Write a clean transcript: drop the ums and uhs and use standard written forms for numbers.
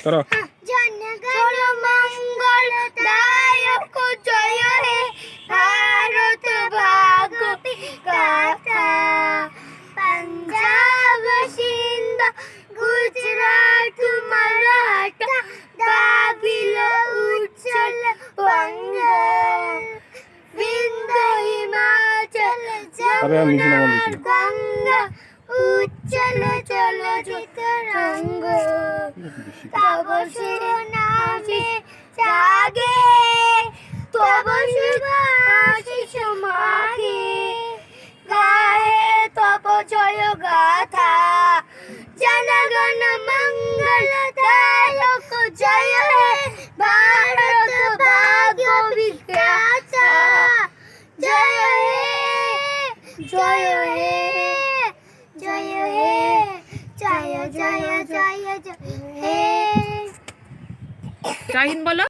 করো। জনগণ মঙ্গল দায়ক জয় হে ভারত ভাগ্য বিধাতা। पंजाब सिंध गुजरात मराठा दाबिल उच्चल बंग विंध्य हिमाचल जमुना गंगा उच्चल चलचित रंग तब शिव नामे जागे तब शिव आशीष मागे गाए तब जय गाथा जनगण मंगल दायक जय हे भारत भाग्य विधाता। जय हे जय हे जय हे जय जय जय जय हे। जय हिंद बोलो।